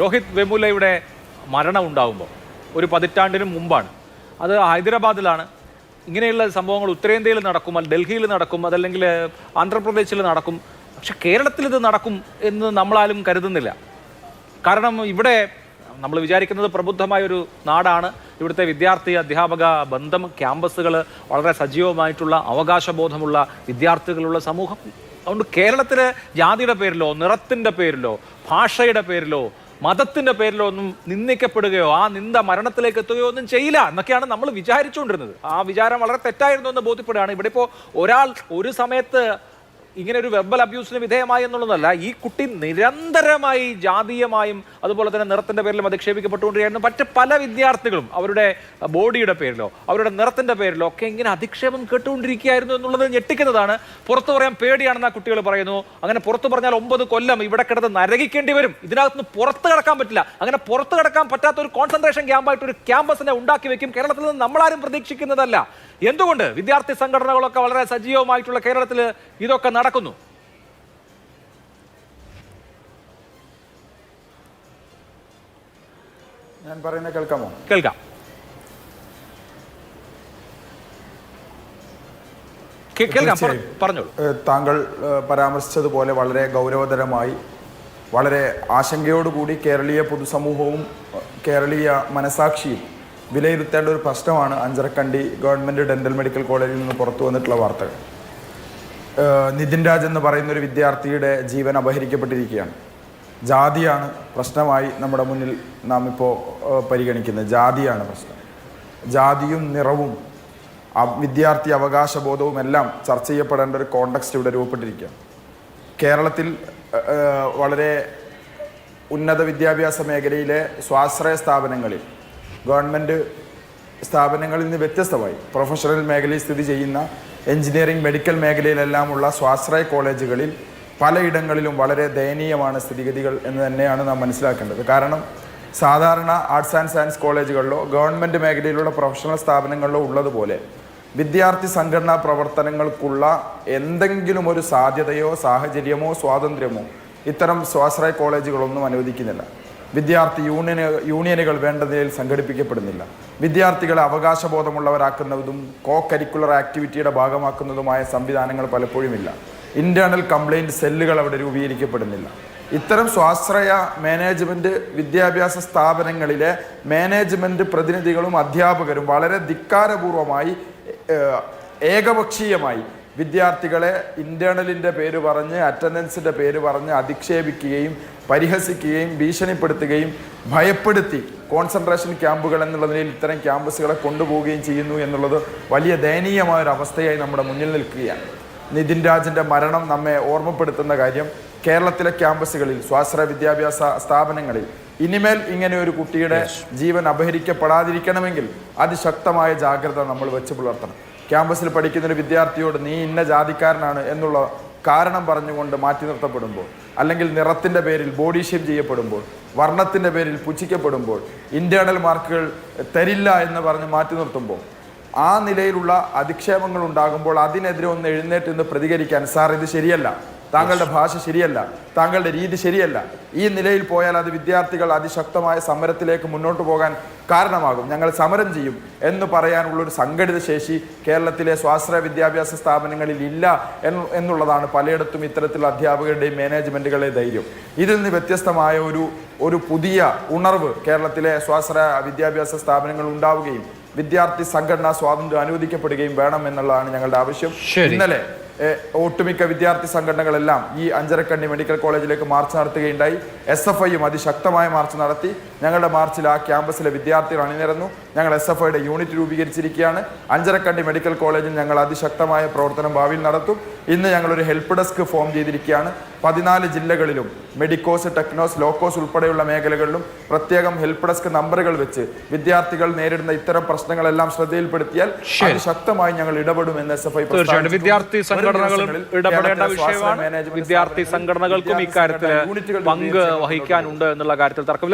രോഹിത് വെമുലയുടെ മരണം ഉണ്ടാകുമ്പോൾ ഒരു പതിറ്റാണ്ടിനും മുമ്പാണ്. അത് ഹൈദരാബാദിലാണ്. ഇങ്ങനെയുള്ള സംഭവങ്ങൾ ഉത്തരേന്ത്യയിൽ നടക്കും, ഡൽഹിയിൽ നടക്കും, അതല്ലെങ്കിൽ ആന്ധ്രാപ്രദേശിൽ നടക്കും. പക്ഷെ കേരളത്തിൽ ഇത് നടക്കും എന്ന് നമ്മളാരും കരുതുന്നില്ല. കാരണം ഇവിടെ നമ്മൾ വിചാരിക്കുന്നത് പ്രബുദ്ധമായൊരു നാടാണ്. ഇവിടുത്തെ വിദ്യാർത്ഥി അധ്യാപക ബന്ധം, ക്യാമ്പസുകൾ, വളരെ സജീവമായിട്ടുള്ള അവകാശബോധമുള്ള വിദ്യാർത്ഥികളുള്ള സമൂഹം. അതുകൊണ്ട് കേരളത്തിൽ ജാതിയുടെ പേരിലോ നിറത്തിൻ്റെ പേരിലോ ഭാഷയുടെ പേരിലോ മതത്തിൻ്റെ പേരിലോ ഒന്നും നിന്ദിക്കപ്പെടുകയോ ആ നിന്ദ മരണത്തിലേക്ക് എത്തുകയോ ഒന്നും ചെയ്യില്ല എന്നൊക്കെയാണ് നമ്മൾ വിചാരിച്ചുകൊണ്ടിരുന്നത്. ആ വിചാരം വളരെ തെറ്റായിരുന്നു എന്ന് ബോധ്യപ്പെടുകയാണ്. ഇവിടെ ഇപ്പോൾ ഒരാൾ ഒരു സമയത്ത് ഇങ്ങനെ ഒരു വെർബൽ അബ്യൂസിന് വിധേയമായി എന്നുള്ളതല്ല, ഈ കുട്ടി നിരന്തരമായി ജാതീയമായും അതുപോലെ തന്നെ നിറത്തിന്റെ പേരിലും അധിക്ഷേപിക്കപ്പെട്ടുകൊണ്ടിരിക്കുന്നു. മറ്റ് പല വിദ്യാർത്ഥികളും അവരുടെ ബോഡിയുടെ പേരിലോ അവരുടെ നിറത്തിന്റെ പേരിലോ ഒക്കെ ഇങ്ങനെ അധിക്ഷേപം കേട്ടുകൊണ്ടിരിക്കുകയായിരുന്നു എന്നുള്ളത് ഞെട്ടിക്കുന്നതാണ്. പുറത്തു പറയാൻ പേടിയാണെന്ന് ആ കുട്ടികൾ പറയുന്നു. അങ്ങനെ പുറത്തു പറഞ്ഞാൽ 9 കൊല്ലം ഇവിടെ കിടന്ന് നരകിക്കേണ്ടി വരും. ഇതിനകത്തുനിന്ന് പുറത്ത് കിടക്കാൻ പറ്റില്ല. അങ്ങനെ പുറത്ത് കിടക്കാൻ പറ്റാത്ത ഒരു കോൺസെൻട്രേഷൻ ക്യാമ്പായിട്ട് ഒരു ക്യാമ്പസിനെ ഉണ്ടാക്കി വെക്കും. കേരളത്തിൽ നിന്ന് നമ്മളാരും പ്രതീക്ഷിക്കുന്നതല്ല. എന്തുകൊണ്ട് വിദ്യാർത്ഥി സംഘടനകളൊക്കെ വളരെ സജീവമായിട്ടുള്ള കേരളത്തിൽ ഇതൊക്കെ നടക്കുന്നു? ഞാൻ പറയുന്നത് കേൾക്കാമോ? കേൾക്കാം. പറഞ്ഞോളൂ. താങ്കൾ പരാമർശിച്ചതുപോലെ വളരെ ഗൗരവതരമായി, വളരെ ആശങ്കയോടുകൂടി കേരളീയ പൊതുസമൂഹവും കേരളീയ മനസാക്ഷിയും വിലയിരുത്തേണ്ട ഒരു പ്രശ്നമാണ് അഞ്ചരക്കണ്ടി ഗവൺമെൻറ് ഡെൻ്റൽ മെഡിക്കൽ കോളേജിൽ നിന്ന് പുറത്തു വന്നിട്ടുള്ള വാർത്തകൾ. നിതിൻ രാജ് എന്ന് പറയുന്ന ഒരു വിദ്യാർത്ഥിയുടെ ജീവൻ അപഹരിക്കപ്പെട്ടിരിക്കുകയാണ്. ജാതിയാണ് പ്രശ്നമായി നമ്മുടെ മുന്നിൽ നാം ഇപ്പോൾ പരിഗണിക്കുന്നത്. ജാതിയാണ് പ്രശ്നം. ജാതിയും നിറവും വിദ്യാർത്ഥി അവകാശബോധവും എല്ലാം ചർച്ച ചെയ്യപ്പെടേണ്ട ഒരു കോണ്ടെക്സ്റ്റ് ഇവിടെ രൂപപ്പെട്ടിരിക്കുകയാണ്. കേരളത്തിൽ വളരെ ഉന്നത വിദ്യാഭ്യാസ മേഖലയിലെ സ്വാശ്രയ സ്ഥാപനങ്ങളിൽ, ഗവൺമെൻറ് സ്ഥാപനങ്ങളിൽ നിന്ന് വ്യത്യസ്തമായി പ്രൊഫഷണൽ മേഖലയിൽ സ്ഥിതി ചെയ്യുന്ന എഞ്ചിനീയറിംഗ്, മെഡിക്കൽ മേഖലയിലെല്ലാമുള്ള സ്വാശ്രയ കോളേജുകളിൽ പലയിടങ്ങളിലും വളരെ ദയനീയമാണ് സ്ഥിതിഗതികൾ എന്ന് തന്നെയാണ് നാം മനസ്സിലാക്കേണ്ടത്. കാരണം സാധാരണ ആർട്സ് ആൻഡ് സയൻസ് കോളേജുകളിലോ ഗവൺമെൻറ് മേഖലയിലുള്ള പ്രൊഫഷണൽ സ്ഥാപനങ്ങളിലോ ഉള്ളതുപോലെ വിദ്യാർത്ഥി സംഘടനാ പ്രവർത്തനങ്ങൾക്കുള്ള എന്തെങ്കിലും ഒരു സാധ്യതയോ സാഹചര്യമോ സ്വാതന്ത്ര്യമോ ഇത്തരം സ്വാശ്രയ കോളേജുകളൊന്നും അനുവദിക്കുന്നില്ല. വിദ്യാർത്ഥി യൂണിയനുകൾ വേണ്ട നിലയിൽ സംഘടിപ്പിക്കപ്പെടുന്നില്ല. വിദ്യാർത്ഥികളെ അവകാശബോധമുള്ളവരാക്കുന്നതും കോ കരിക്കുലർ ആക്ടിവിറ്റിയുടെ ഭാഗമാക്കുന്നതുമായ സംവിധാനങ്ങൾ പലപ്പോഴുമില്ല. ഇൻറ്റേർണൽ കംപ്ലയിൻറ്റ് സെല്ലുകൾ അവിടെ രൂപീകരിക്കപ്പെടുന്നില്ല. ഇത്തരം സ്വാശ്രയ മാനേജ്മെൻറ്റ് വിദ്യാഭ്യാസ സ്ഥാപനങ്ങളിലെ മാനേജ്മെൻറ്റ് പ്രതിനിധികളും അധ്യാപകരും വളരെ ധിക്കാരപൂർവമായി, ഏകപക്ഷീയമായി വിദ്യാർത്ഥികളെ ഇൻറ്റേർണലിൻ്റെ പേര് പറഞ്ഞ്, അറ്റൻഡൻസിൻ്റെ പേര് പറഞ്ഞ് അധിക്ഷേപിക്കുകയും പരിഹസിക്കുകയും ഭീഷണിപ്പെടുത്തുകയും ഭയപ്പെടുത്തി കോൺസെൻട്രേഷൻ ക്യാമ്പുകൾ എന്നുള്ള നിലയിൽ ഇത്തരം ക്യാമ്പസുകളെ കൊണ്ടുപോവുകയും ചെയ്യുന്നു എന്നുള്ളത് വലിയ ദയനീയമായൊരവസ്ഥയായി നമ്മുടെ മുന്നിൽ നിൽക്കുകയാണ്. നിതിൻ രാജിൻ്റെ മരണം നമ്മെ ഓർമ്മപ്പെടുത്തുന്ന കാര്യം, കേരളത്തിലെ ക്യാമ്പസുകളിൽ, സ്വാശ്രയ വിദ്യാഭ്യാസ സ്ഥാപനങ്ങളിൽ ഇനിമേൽ ഇങ്ങനെ ഒരു കുട്ടിയുടെ ജീവൻ അപഹരിക്കപ്പെടാതിരിക്കണമെങ്കിൽ അതിശക്തമായ ജാഗ്രത നമ്മൾ വെച്ച് പുലർത്തണം. ക്യാമ്പസിൽ പഠിക്കുന്നൊരു വിദ്യാർത്ഥിയോട് നീ ഇന്ന ജാതിക്കാരനാണ് എന്നുള്ള കാരണം പറഞ്ഞുകൊണ്ട് മാറ്റി നിർത്തപ്പെടുമ്പോൾ, അല്ലെങ്കിൽ നിറത്തിൻ്റെ പേരിൽ ബോഡി ഷേപ്പ് ചെയ്യപ്പെടുമ്പോൾ, വർണ്ണത്തിൻ്റെ പേരിൽ പുച്ഛിക്കപ്പെടുമ്പോൾ, ഇൻറ്റേർണൽ മാർക്കുകൾ തരില്ല എന്ന് പറഞ്ഞ് മാറ്റി നിർത്തുമ്പോൾ, ആ നിലയിലുള്ള അധിക്ഷേപങ്ങൾ ഉണ്ടാകുമ്പോൾ അതിനെതിരെ ഒന്ന് എഴുന്നേറ്റ് നിന്ന് പ്രതികരിക്കാൻ, സാർ ഇത് ശരിയല്ല, താങ്കളുടെ ഭാഷ ശരിയല്ല, താങ്കളുടെ രീതി ശരിയല്ല, ഈ നിലയിൽ പോയാൽ അത് വിദ്യാർത്ഥികൾ അതിശക്തമായ സമരത്തിലേക്ക് മുന്നോട്ട് പോകാൻ കാരണമാകും, ഞങ്ങൾ സമരം ചെയ്യും എന്ന് പറയാനുള്ളൊരു സംഘടിത ശേഷി കേരളത്തിലെ സ്വാശ്രയ വിദ്യാഭ്യാസ സ്ഥാപനങ്ങളിൽ ഇല്ല എന്നുള്ളതാണ് പലയിടത്തും ഇത്തരത്തിലുള്ള അധ്യാപകരുടെയും മാനേജ്മെൻറ്റുകളുടെ ധൈര്യം. ഇതിൽ നിന്ന് വ്യത്യസ്തമായ ഒരു പുതിയ ഉണർവ് കേരളത്തിലെ സ്വാശ്രയ വിദ്യാഭ്യാസ സ്ഥാപനങ്ങൾ ഉണ്ടാവുകയും വിദ്യാർത്ഥി സംഘടനാ സ്വാതന്ത്ര്യം അനുവദിക്കപ്പെടുകയും വേണം എന്നുള്ളതാണ് ഞങ്ങളുടെ ആവശ്യം. ഇന്നലെ ഒട്ടുമിക്ക വിദ്യാർത്ഥി സംഘടനകളെല്ലാം ഈ അഞ്ചരക്കണ്ടി മെഡിക്കൽ കോളേജിലേക്ക് മാർച്ച് നടത്തുകയുണ്ടായി. SFIയും അതിശക്തമായ മാർച്ച് നടത്തി. ഞങ്ങളുടെ മാർച്ചിൽ ആ ക്യാമ്പസിലെ വിദ്യാർത്ഥികൾ അണിനിരന്നു. ഞങ്ങൾ SFIയുടെ യൂണിറ്റ് രൂപീകരിച്ചിരിക്കുകയാണ്. അഞ്ചരക്കണ്ടി മെഡിക്കൽ കോളേജിൽ ഞങ്ങൾ അതിശക്തമായ പ്രവർത്തനം ഭാവിയിൽ നടത്തും. ഇന്ന് ഞങ്ങളൊരു ഹെൽപ്പ് ഡെസ്ക് ഫോം ചെയ്തിരിക്കുകയാണ്. 14 ജില്ലകളിലും മെഡിക്കോസ്, ടെക്നോസ്, ലോക്കോസ് ഉൾപ്പെടെയുള്ള മേഖലകളിലും പ്രത്യേകം ഹെൽപ്പ് ഡെസ്ക് നമ്പറുകൾ വെച്ച് വിദ്യാർത്ഥികൾ നേരിടുന്ന ഇത്തരം പ്രശ്നങ്ങളെല്ലാം ശ്രദ്ധയിൽപ്പെടുത്തിയാൽ ശക്തമായി ഞങ്ങൾ ഇടപെടുമെന്ന് SFI വിദ്യാർത്ഥി സംഘടനകളും ഇടപെടേണ്ട വിഷയമാണ്. വിദ്യാർത്ഥി സംഘടനകൾക്കും ഇക്കാര്യത്തിൽ പങ്ക് വഹിക്കാനുണ്ട് എന്നുള്ള കാര്യത്തിൽ തർക്കമില്ല.